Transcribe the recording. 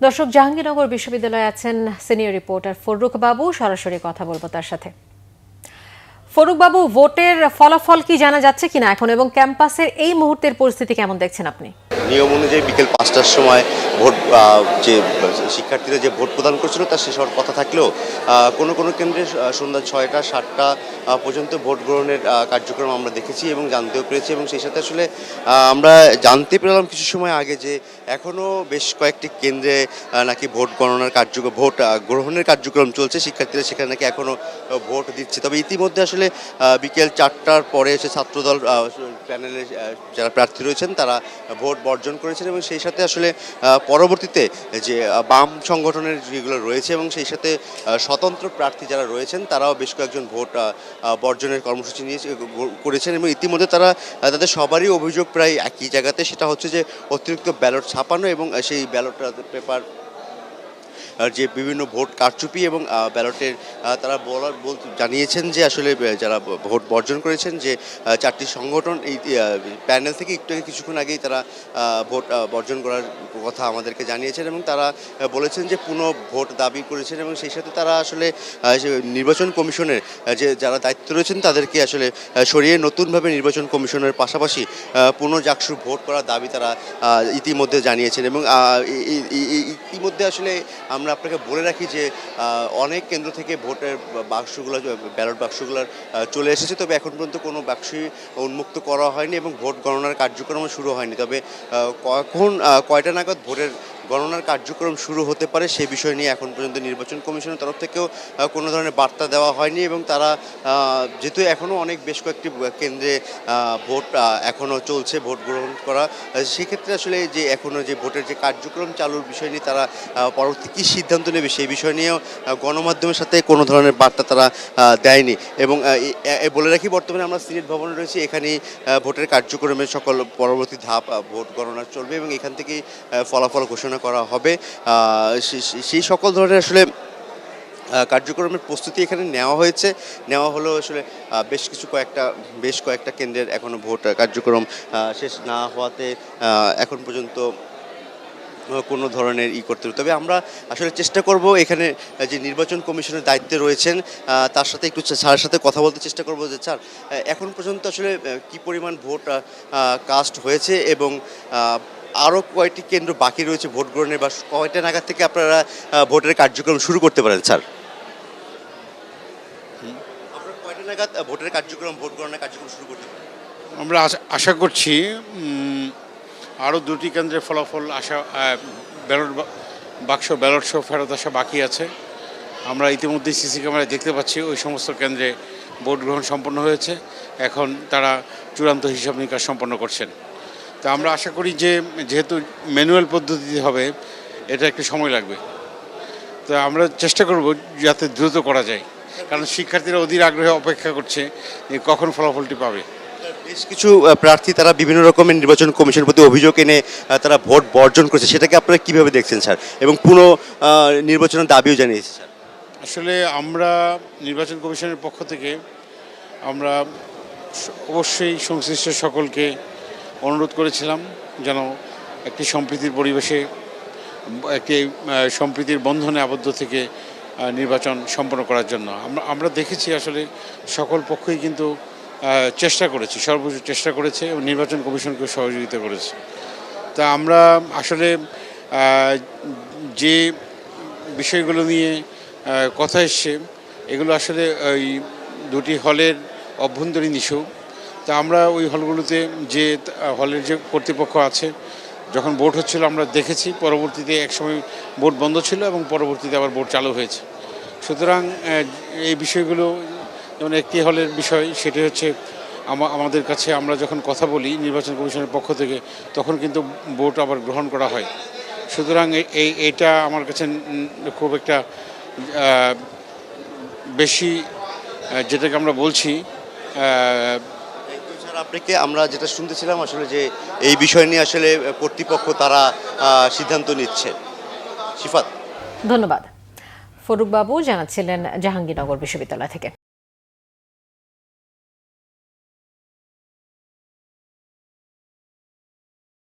দর্শক, জাহাঙ্গীরনগর বিশ্ববিদ্যালয়ে আছেন সিনিয়র রিপোর্টার ফরুক বাবু। সরাসরি কথা বলবো তার সাথে। ফরুক বাবু, ভোটের ফলাফল কি জানা যাচ্ছে কিনা এখন, এবং ক্যাম্পাসের এই মুহূর্তের পরিস্থিতি কেমন দেখছেন আপনি? নিয়ম অনুযায়ী বিকেল ৫টার সময় ভোট যে শিক্ষার্থীরা যে ভোট প্রদান করছিল তার শেষ হওয়ার কথা থাকলেও কোনো কোনো কেন্দ্রে সন্ধ্যা ৬টা ৭টা পর্যন্ত ভোট গ্রহণের কার্যক্রম আমরা দেখেছি এবং জানতেও পেরেছি। এবং সেই সাথে আসলে আমরা জানতে পেলাম কিছু সময় আগে যে এখনও বেশ কয়েকটি কেন্দ্রে নাকি ভোট গণনার ভোট গ্রহণের কার্যক্রম চলছে। শিক্ষার্থীরা সেখানে নাকি এখনও ভোট দিচ্ছে। তবে ইতিমধ্যে আসলে বিকেল ৪টার পরে এসে ছাত্রদল প্যানেলে যারা প্রার্থী রয়েছেন তারা ভোট বর্জন করেছেন এবং সেই সাথে আসলে পরবর্তীতে যে বাম সংগঠনের যেগুলো রয়েছে এবং সেই সাথে স্বতন্ত্র প্রার্থী যারা রয়েছেন তারাও বেশ কয়েকজন ভোট বর্জনের কর্মসূচি করেছেন এবং ইতিমধ্যে তাদের সবারই অভিযোগ প্রায় একই জায়গাতে, সেটা হচ্ছে যে অতিরিক্ত ব্যালট ছাপানো এবং সেই ব্যালট পেপার যে বিভিন্ন ভোট কারচুপি এবং ব্যালটের তারা জানিয়েছেন যে আসলে যারা ভোট বর্জন করেছেন যে চারটি সংগঠন এই প্যানেল থেকে কিছুক্ষণ আগেই তারা ভোট বর্জন করার কথা আমাদেরকে জানিয়েছেন এবং তারা বলেছেন যে পুনঃ ভোট দাবি করেছেন এবং সেই সাথে তারা আসলে নির্বাচন কমিশনের যে যারা দায়িত্ব রয়েছেন তাদেরকে আসলে সরিয়ে নতুনভাবে নির্বাচন কমিশনের পাশাপাশি পুনঃ জাকসু ভোট করার দাবি তারা ইতিমধ্যে জানিয়েছেন। এবং ইতিমধ্যে আসলে আমরা আপনাকে বলে রাখি যে অনেক কেন্দ্র থেকে ভোটের বাক্সগুলো ব্যালট বাক্সগুলো চলে এসেছে, তবে এখন পর্যন্ত কোনো বাক্সই উন্মুক্ত করা হয়নি এবং ভোট গণনার কার্যক্রমও শুরু হয়নি। তবে কখন কয়টা নাগাদ ভোটের গণনার কার্যক্রম শুরু হতে পারে সেই বিষয় নিয়ে এখন পর্যন্ত নির্বাচন কমিশনের তরফ থেকেও কোনো ধরনের বার্তা দেওয়া হয়নি এবং তারা যেহেতু এখনও বেশ কয়েকটি কেন্দ্রে ভোট এখনও চলছে, ভোট গ্রহণ করা, সেক্ষেত্রে আসলে যে এখনও যে ভোটের যে কার্যক্রম চালুর বিষয় নিয়ে তারা পরবর্তী কী সিদ্ধান্ত নেবে সেই বিষয় নিয়েও গণমাধ্যমের সাথে কোনো ধরনের বার্তা তারা দেয়নি। এবং বলে রাখি, বর্তমানে আমরা সিনেট ভবনে রয়েছি, এখানেই ভোটের কার্যক্রমের সকল পরবর্তী ধাপ ভোট গণনা চলবে এবং এখান থেকেই ফলাফল ঘোষণা করা হবে। সেই সকল ধরনের আসলে কার্যক্রমের প্রস্তুতি এখানে নেওয়া হলো। আসলে বেশ কয়েকটা কেন্দ্রের এখনও ভোট কার্যক্রম শেষ না হওয়াতে এখন পর্যন্ত কোনো ধরনের করতে হবে। তবে আমরা আসলে চেষ্টা করব এখানে যে নির্বাচন কমিশনের দায়িত্বে রয়েছেন তার সাথে একটু স্যারের সাথে কথা বলতে চেষ্টা করব যে স্যার, এখন পর্যন্ত আসলে কী পরিমাণ ভোট কাস্ট হয়েছে এবং আরও কয়টি কেন্দ্র বাকি রয়েছে ভোট গ্রহণের, বা কয়টা নাগাদ থেকে আপনারা ভোটের কার্যক্রম শুরু করতে পারেন স্যার? আপনারা কয়টা নাগাদ ভোট গণনার কার্যক্রম শুরু করতে পারেন? আমরা আশা করছি আরও 2টি কেন্দ্রের ফলাফল ব্যালট সহ ফেরত আসা বাকি আছে। আমরা ইতিমধ্যেই সিসি ক্যামেরায় দেখতে পাচ্ছি ওই সমস্ত কেন্দ্রে ভোট গ্রহণ সম্পন্ন হয়েছে। এখন তারা চূড়ান্ত হিসাব নিকাশ সম্পন্ন করছেন। তা আমরা আশা করি যে যেহেতু ম্যানুয়াল পদ্ধতিতে হবে, এটা একটু সময় লাগবে। তো আমরা চেষ্টা করব যাতে দ্রুত করা যায়, কারণ শিক্ষার্থীরা অধীর আগ্রহে অপেক্ষা করছে যে কখন ফলাফলটি পাবে। বেশ কিছু প্রার্থী তারা বিভিন্ন রকমের নির্বাচন কমিশনের প্রতি অভিযোগ এনে তারা ভোট বর্জন করেছে, সেটাকে আপনারা কীভাবে দেখছেন স্যার, এবং পুনঃ নির্বাচনের দাবিও জানিয়েছে স্যার? আসলে আমরা নির্বাচন কমিশনের পক্ষ থেকে আমরা অবশ্যই সংশ্লিষ্ট সকলকে অনুরোধ করেছিলাম যেন একটি সম্প্রীতির পরিবেশে, একটি সম্প্রীতির বন্ধনে আবদ্ধ থেকে নির্বাচন সম্পন্ন করার জন্য। আমরা দেখেছি আসলে সকল পক্ষই কিন্তু সর্বোচ্চ চেষ্টা করেছে এবং নির্বাচন কমিশনকে সহযোগিতা করেছে। তা আমরা আসলে যে বিষয়গুলো নিয়ে কথা এসছে এগুলো আসলে ওই 2টি হলের অভ্যন্তরীণ ইস্যু। তা আমরা ওই হলগুলোতে যে হলের যে কর্তৃপক্ষ আছে, যখন ভোট হচ্ছিল আমরা দেখেছি, পরবর্তীতে একসময় ভোট বন্ধ ছিল এবং পরবর্তীতে আবার ভোট চালু হয়েছে। সুতরাং এই বিষয়গুলো, যেমন একটি হলের বিষয়, সেটি হচ্ছে আমাদের কাছে আমরা যখন কথা বলি নির্বাচন কমিশনের পক্ষ থেকে, তখন কিন্তু ভোট আবার গ্রহণ করা হয়। সুতরাং এইটা আমার কাছে খুব একটা বেশি, যেটাকে আমরা বলছি আপনাকে আমরা যেটা শুনতেছিলাম আসলে যে এই বিষয় নিয়ে আসলে কর্তৃপক্ষ তারা সিদ্ধান্ত নিচ্ছে। শিফাত, ধন্যবাদ। ফরুক বাবু জানাচ্ছিলেন জাহাঙ্গীরনগর বিশ্ববিদ্যালয় থেকে।